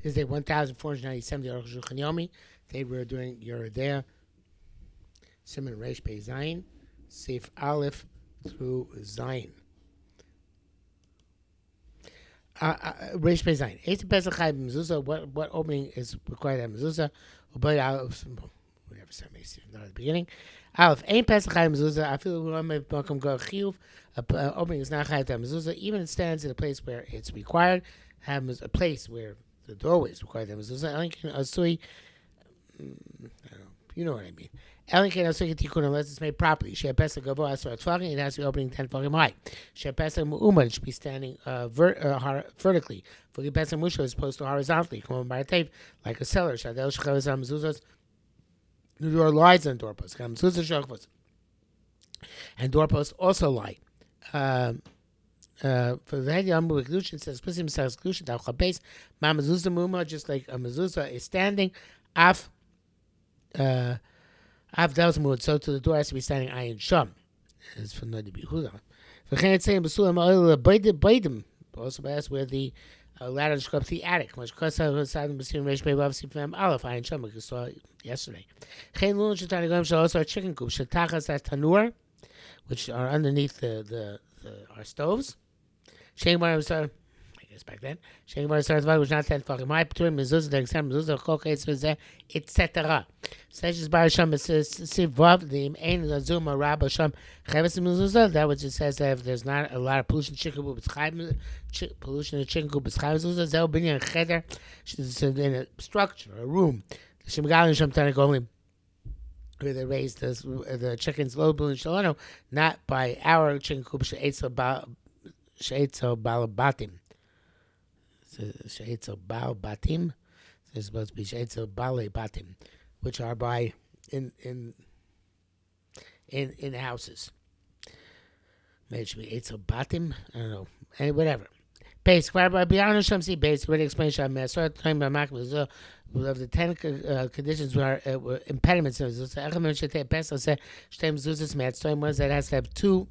Is day 1497, the Arukh HaShulchan Yomi. Today we're doing Yeridea, Simon Reish Pei Zayin, Sif Aleph through Zayin. Reish Pei Zayin. Eight Pesach Chai Mezuzah. What opening is required at Mezuzah? But Aleph. We never said not at the beginning. Aleph. Eight Pesach Chai Mezuzah. I feel we want to welcome go Chiyuv. Opening is not Chai at Mezuzah. Even it stands in a place where it's required. Have a place where the doorway is required. Mezuzah. Elinkin Asui. I don't know. You know what I mean. Elinkin Asui Tikun unless it's made properly. Sheh Pesach Gavo Asur Tfagin. It has to be opening 10 fucking high. Sheh Pesach Mu'umad. It should be standing vertically. Fucking Pesach Musha is supposed to horizontally. Come on by a tape like a cellar. Shadel Shechavas Mezuzahs. The door lies on doorposts. Mezuzah Shachvos. And doorposts also lie. For the head Yom Kedushin, it says Pusim Says Kedushin Dal Base Ma Mezuzah Muma, just like a mezuzah is standing. Af Del's Mud, so to the door has to be standing Ayin Sham. As for Nadi Bihuda. For Khan saying Basulam Oil Baidim. Also asked where the ladder scrub the attic. Much Kosa Sadim Basim Resh Bay Bav Sifam Aleph Ayin Sham, like we saw yesterday. Khan Lun Shatani Gom shall also chicken coop. Shatachas at Tanur, which are underneath our stoves. Shengmar started, I guess back then. Shengmar started was not that fucking my between mezuzah, the exam mezuzah, kokates, etc. Says Bar Sham says Sivav the Ain Lazuma Rabba Sham Chavis mezuzah. That which it says that if there's not a lot of pollution, chicken coop is pollution in chicken coop is chavis mezuzah. Zel binyan cheder. It's in a structure, a room. The Shemgal and Sham Tanik only where they raise the chickens low in Shalano, not by our chicken coop Sheitzo Balabatim. Sheitzo Balabatim. They're supposed to be Sheitzo Balabatim, which are by in houses. Maybe it should be Eitzo Batim. I don't know. Any whatever. Base. Beyond Shamsi base. Already explained Sham. I started talking about Makbuz of the 10 conditions were impediments. So Echem Shetei Pesach said Shtei Mezuzas Me'atztoim was that it has to have two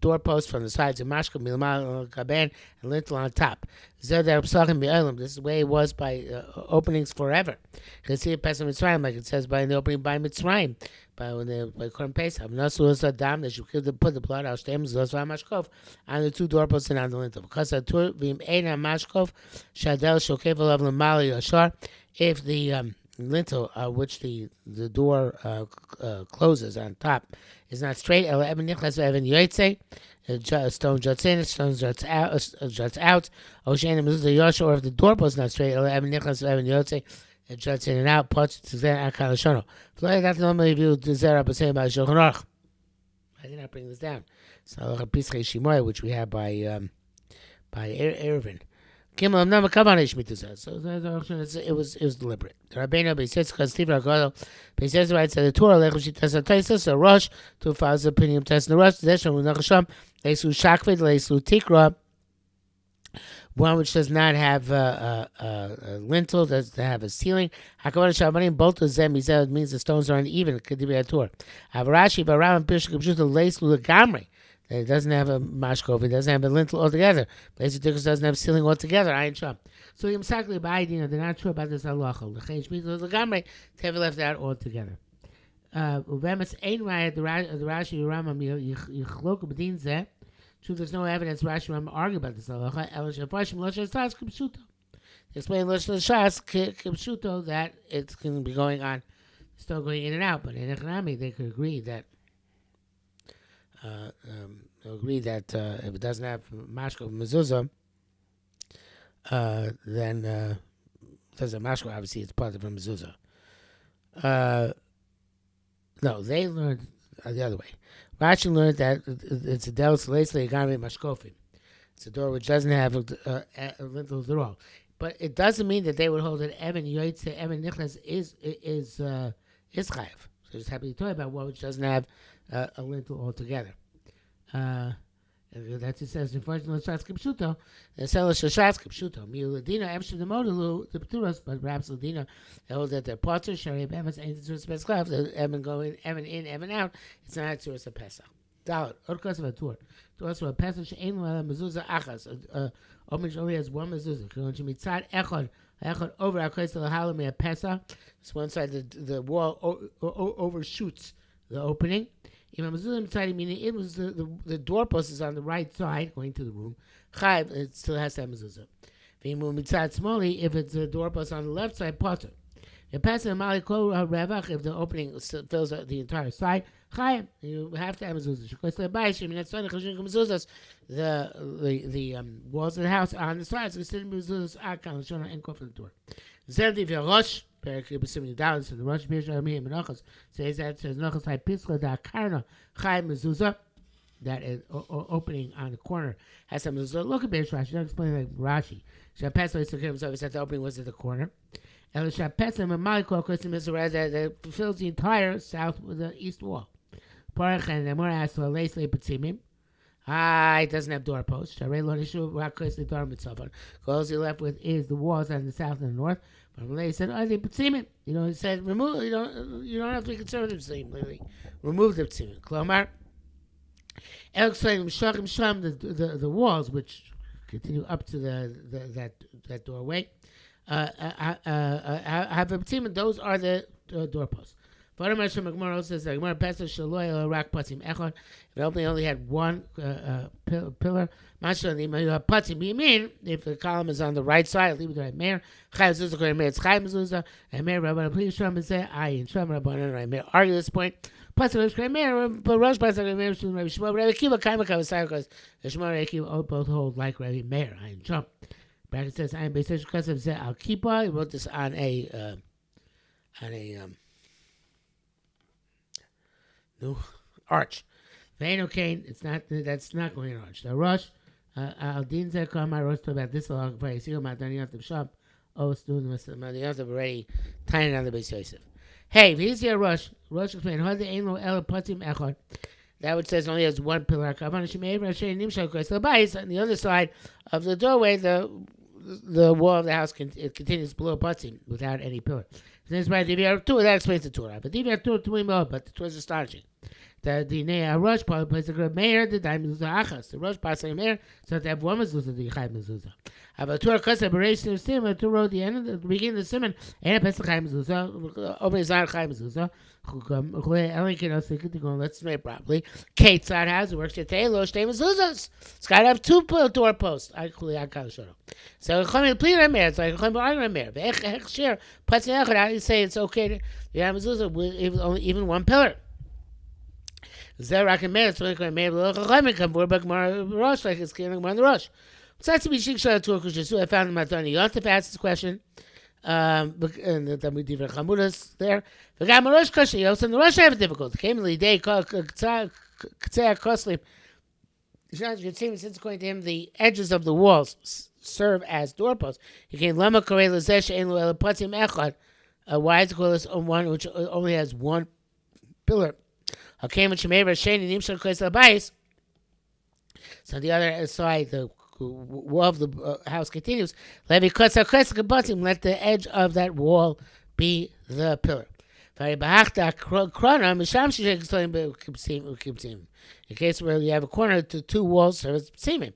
doorposts from the sides of Mashka Milmal Gaben and lintel on top. This is the way it was by openings forever. You can see it Pesach Mitzrayim, like it says by the opening by Mitzrayim, by Korban Pesach. Nasu Adam, they should put the blood out Mashkov on the two doorposts and on the lintel. Because Tur Vim Eina Mashkov Shadel Shokev Alav Lamali Yashar. If the lintel, which the door closes on top, is not straight. Stone juts in, stone juts out. Or if the doorpost is not straight, it juts in and out. Parts to Zen Akalashono. That's normally viewed to Zera saying about Shulchan Aruch. I did not bring this down. So Pischei Shimoy, which we have by Erevin. So it was deliberate. The Rabbeinu Beisetz because Steve Ragodo Beisetz writes that the Torah Lechushitas Ataisus a Rosh to follow the opinion test in the Rosh. Zeshon Unachasham Leisu Shakvid Leisu Tikra. One which does not have a lintel, does have a ceiling. Hakavana Shabbanim both of them means the stones are uneven. It could be a Torah. Avarashi Varam Pishka Pshuta Leisu Legamri. It doesn't have a mashkov, it doesn't have a lintel altogether. Basic Dikkus doesn't have a ceiling altogether. I ain't sure. So exactly by idea, they're not sure about this halacha. The Chayin Shmita the Gamre, Teva left out altogether. Uvemis ain't right. The Rashi Ramam Yichlok Bedin Zeh. True, there's no evidence Rashi Ramam argue about this halacha. Elish Hafashim Losh Shas Kipshuto. Explain Losh Shas Kipshuto that it's going to be going on, still going in and out. But in Echanami, they could agree that. Agree that if it doesn't have mashkov mezuzah, then doesn't have mashkov. Obviously, it's part of a mezuzah. No, they learned the other way. Rashi learned that it's a delos leisle agami mashkofim. It's a door which doesn't have a lintel at all. But it doesn't mean that they would hold that Evan Yoitze Evan Nichlas is chayiv. So just happy to talk about one which doesn't have a lintel altogether. That's it says unfortunately Shas Kipshuto. And Sela Shas Kipshuto. Miuladina Emshim the Modalu the Pturas, but perhaps Ladina they hold that their parts are Shari Bemis ain't the Pesach. The Evan going Evan in, Evan out. It's not a Tzuras of Pesach. Dalit. Orkas of a tour. Tours of a Pesach Shein Mezuzah Achas. Omich only has one mezuzah. Mitzad Echad Over Akos the Halami Pesa. It's one side the wall overshoots the opening. Imam Mezuzah side, meaning it was the doorpost is on the right side going to the room. Chayv, it still has to have mezuzah. V'imu mitzad smoli, if it's the doorpost on the left side, potter. If the opening fills the entire side, chayv, you have to have mezuzah. The walls of the house are on the sides. Consider mezuzahs akal shona and for the door. Zevdi v'rosh. So the Rosh Menachos says that says Nachos Hai Pisla da Karna Chai Mezuzah, that is opening on the corner has some mezuzah. Look at Beis Rashi. Don't explain like Rashi. Shapesa is himself said the opening was at the corner. El Shapesa Maliko Kosim Mizra that fills the entire south with the east wall. Parach and the more as to Leslie Patzimim. It doesn't have doorposts. All you're left with is the walls on the south and the north. But Malay said, he said, remove, you don't have to be conservative. Remove the ptsimim. Klomar, the walls which continue up to that doorway have a ptsimim. Those are the doorposts. If it only had one pillar, if the column is on the right side, leave it right there. Argue this point. Both hold like Rabbi Meir. I jump. Bracket says I am based on Al Kippah. He wrote this on a no arch. Vein Kane, that's not going to arch. The rush, Al Din Zekar, my roast about this along by Seal Madani the shop. Oh, student Madani already tying on the base Yosef. Hey, if he's here, rush explain how the ain't no El Patim Echon. That which says only has one pillar. On the other side of the doorway, the wall of the house it continues below Patim without any pillar. This is by DVR2, that explains the Torah. But DVR2, but the Torah is astonishing. The Nea Rosh plays the great mayor, the diamond is the Achas. The Rosh Pasay Mayor, so they have one mezuzah, the Chai mezuzah. Have a Torah Kasa Beresh of Simon to road the end of the beginning of the Simon, and a Pesach Chai mezuzah, open his Chai mezuzah. Let's make it properly. Kate side house works at Taylor, stay mezuzahs. It's got to have two doorposts. I can't show them. So Chomim plead on mayor, it's like Chomim arguing mayor. Share, Patzin Echad, how do you say it's okay to have mezuzah with even one pillar? Zerak and Meir, it's like Meir, come forward, but Rosh, like it's getting on the Rosh. So that's to be Shikshah to Kushasu. I found him at Dani Yosef asked this question. And the Talmudiv Chamudas there. The guy Rosh Kashiyos, and the Rosh have a difficult. Came the day called Ktsea Koslim. Since according to him, the edges of the walls serve as doorposts. He came Lama Korei Lazesh Ein Lo El Patim Echad. Why is it called this one which only has one pillar? So on the other side, the wall of the house continues. Let the edge of that wall be the pillar. In case where you have a corner to two walls, serve as psimim.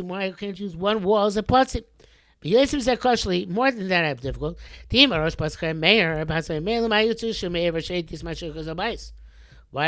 Why can't you use one wall as a patzim? More than that, I have difficult. Why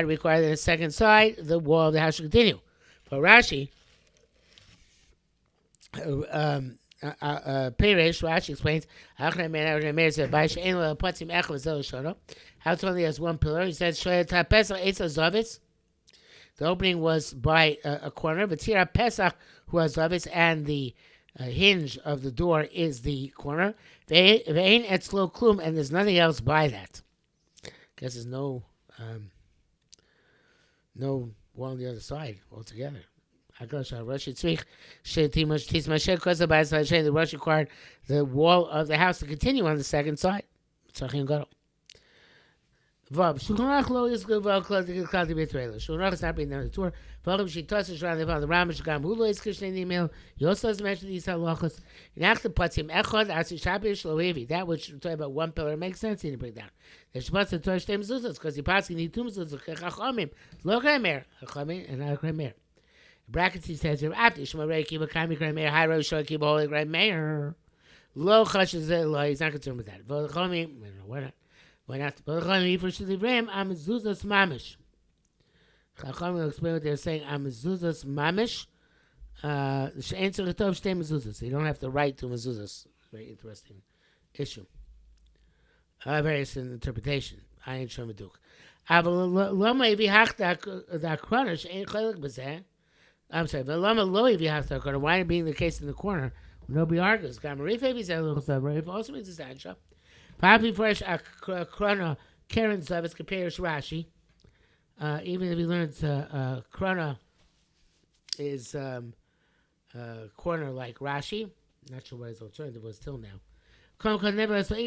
do we require that the second side, the wall of the house should continue? For Rashi, Rashi explains, how it only has one pillar. He says, the opening was by a corner, but Tira Pesach, who has Zavis, and the hinge of the door is the corner. Ve'ein etzlo klum, and there's nothing else by that. Guess there's no wall on the other side altogether. The Rosh required the wall of the house to continue on the second side. Shulchan is not being done the tour. She touches around the Rambam Shagam Hulu is Krishna email. He also doesn't mention these halachas. That which we're talking about one pillar makes sense. He didn't bring down. Because he possibly need two mezuzahs. Chachamim, lo Chachamim, and not Chachamim. brackets he says here, after Shema Reiki, Makami Gray Mayor, High Road, Shoy, Keep Holy Gray Mayor. Low Chash is law, he's not concerned with that. Vodachomi, why not? Why not? Vodachomi, for Shilivrim, Amazuzas Mamish. Chacham will explain what they're saying. Amazuzas Mamish. The answer to Tov Shtei Mezuzas. So you don't have to write to Mezuzas. Very interesting issue. Various interpretation. I ain't sure Meduk. Lama if you have the Akronish ain't chaylik b'zeh. I'm sorry, but Lama lo if you have the Akronish. Why being the case in the corner? Nobody argues. Gamarif maybe said a little suburb. Also means a Sansha. Papi fresh Akrona Karen Zavis compares Rashi. Even if he learns Krona is corner like Rashi. Not sure what his alternative was till now. Nevertheless, that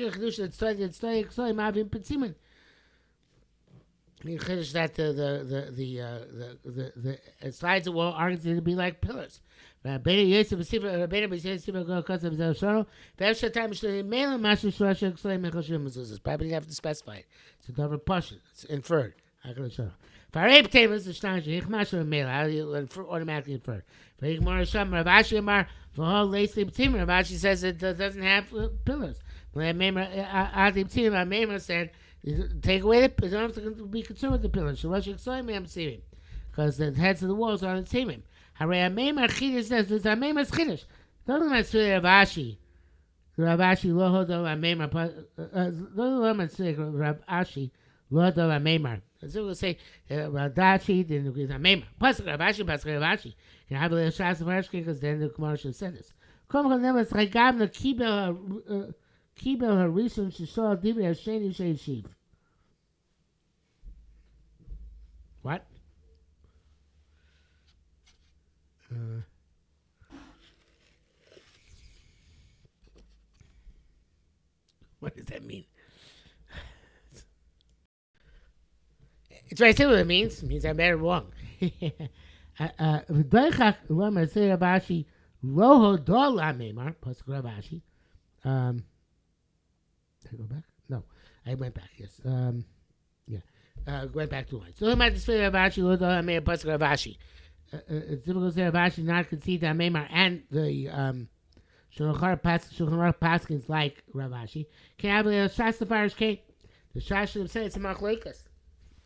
the sides of the wall are considered to be like pillars. Probably have to specify it. It's a double portion. It's inferred. Automatically inferred. Rashi says it doesn't have pillars. Said, take away the pillars. You don't have to be concerned with the pillars. Because the heads of the walls are on the tzimim. Says there's a meimer chiddush. Don't let me Rav Ashi. Rav Ashi lo hodol a meimer. Don't let me say Rav Ashi lo hodol a meimer. So we'll say Rav Ashi then it's a meimer. Plus Rav Ashi, Rav Ashi. You have a little shas of Harshkin because then the Gemara should say this. Come on, never say Gam the Kibel Harishon Shishol Divi Hasheni Sheishiv. What? What does that mean? It's very simple. It means I'm very wrong. V'doichak lama say Rabashi loho dol amemar plus Rabashi. Did I go back? No, I went back. Yes. Yeah. Went back 2 lines. So I'm at the say Rabashi loho dol amemar plus Rabashi. It's difficult to say Rabashi not concede that amemar and the Shulchan Aruch Paskins like Ravashi. Can I have a Shas the Farish Kate? The Shas should have said it's a Machlokas.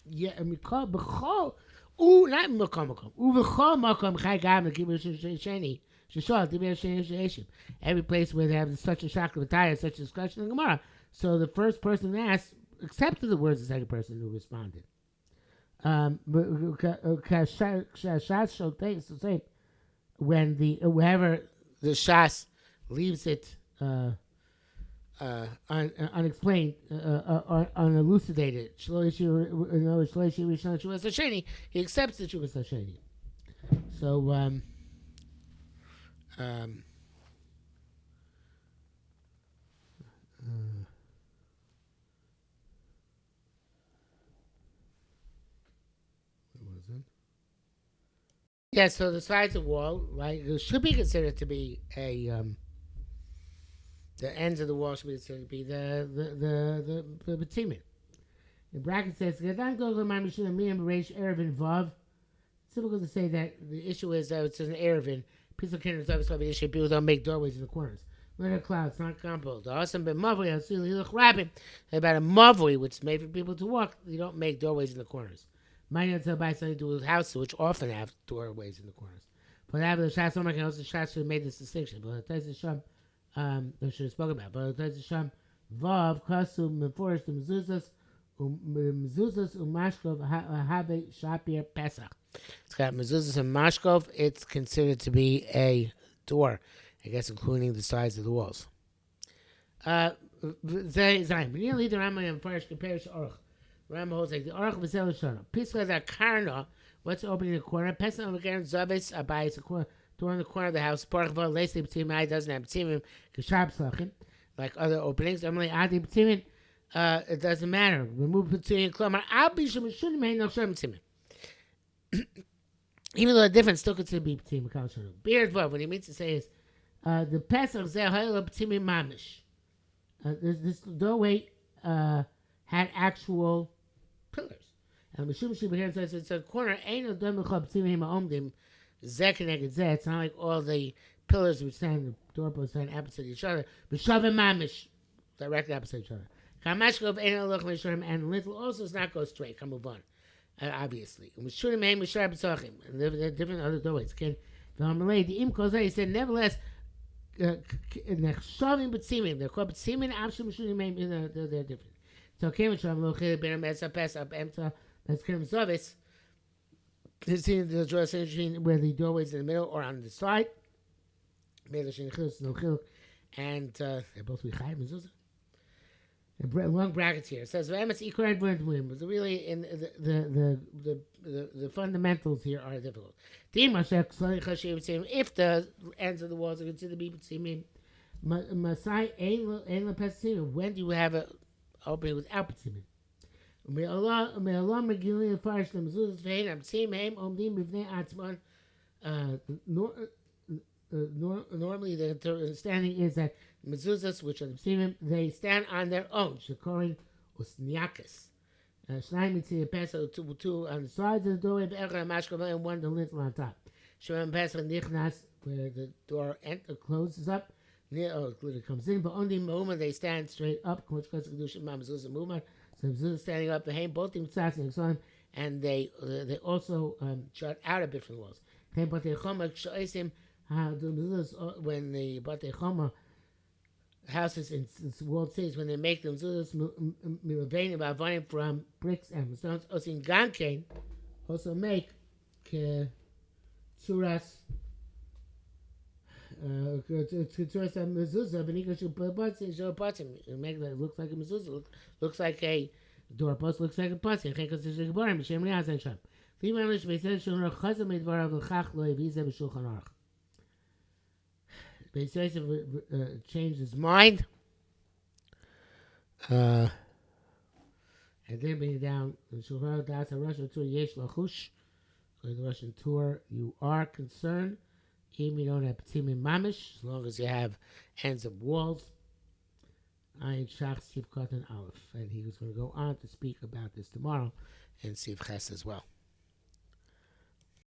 Yeah, I mean, B'chol. Not Makom. Uv'chol Makom Chai Gam the Kibbutz Sheni. Shishol Diber Sheni Sheishim. Every place where they have such a shakla v'taya, such a discussion in Gemara. So the first person asked accepted the words of the second person who responded. When whoever the Shas leaves it unexplained, unelucidated. He accepts the Shuvas Hasheni. So, what was it? Yeah, so the sides of the wall, right, it should be considered to be a the ends of the wall should be considered to be the betimin. The bracket says, it's difficult to say that the issue is that it's an Erevin. Piece of kindred service the issue. People don't make doorways in the corners. Let a cloud, it's not compost. The awesome been mavui, I'll see you look rabbit. About a mavui, which is made for people to walk, you don't make doorways in the corners. Mine until by something to do with houses, which often have doorways in the corners. But that the Shas Omar can also Shas should have made this distinction. But the Tez Sham, they should have spoken about. But the Tez Sham, Vav, Kasu, Meforish, the Mezuzas, Umashkov, Habe, Shapir, Pesach. It's got Mezuzas and Mashkov. It's considered to be a door, I guess, including the sides of the walls. Zayin. Nearly the Rambam and Farish compares to Arukh. Rambam holds like the Arukh V'Zel Shana. Pisla that Karna. What's opening the corner? Pesach again. Zavis Abayis a corner. Door in the corner of the house. Parachva Leslie B'Timim. Doesn't have B'Timim. K'Shab Slachin. Like other openings. Emily Adi B'Timim. It doesn't matter. Remove B'Timim. Klamar Abi Shemishunim Hein Noch Shem B'Timim. Even though the difference still considered to be B'Timim. Beard Vav. What he means to say is the Pesach Zeh Hayla B'Timim Mamish. This doorway had actual pillars. And Mishum Shibahir says it's a corner, ain't no Dom Chab Tzimim Omdim, Zeh connected zeh. It's not like all the pillars which stand, the doorposts stand opposite each other. B'shavim mamish, directly opposite each other. Kamashkov ein aloch mishurim, and the lintel also does not go straight. Come move on, obviously. Mishurim ein mishar b'tzachim, and there are different other doorways. Again, the Amalei, the Im Kozeh, he said, nevertheless, nechshavim b'tzimim. They're called b'tzimim. Avshim mishurim ein, they're different. So came and Shalom Lochid Ben Mesa Pesach Emta. That's Kerem Zavis. This is the draw between where the doorways in the middle or on the side. And they're both Chayim Mezuzah. Long brackets here. It says Vamas Ikar but really in the fundamentals here are difficult. If the ends of the walls are considered to be B'tzimim, Masai Ein La Pesim. When do you have a opening without B'tzimim? Normally the understanding is that mezuzahs, which are the psimim, they stand on their own. Shekorin usniakas. Two on the sides of the doorway, and one the lintel on top. Shemam pesach nichnas, where the door closes up, it comes in. But only moment they stand straight up. So mezuzah standing up, both in tzas and they also jut out a bit from the walls. When the Batei Choma houses in walled cities, when they make them from bricks and stones, Osin Gankein also make tzuras mezuzah, make that looks like a mezuzah, looks like a doorpost, looks like a patzin. Beis Yosef changed his mind, and then bring it down. That's a Russian tour. Yesh lachush. The Russian tour, you are concerned. Even you don't have ptimim mamish, as long as you have ends of walls. Ayin shach siv katan aleph, and he was going to go on to speak about this tomorrow, and siv ches as well.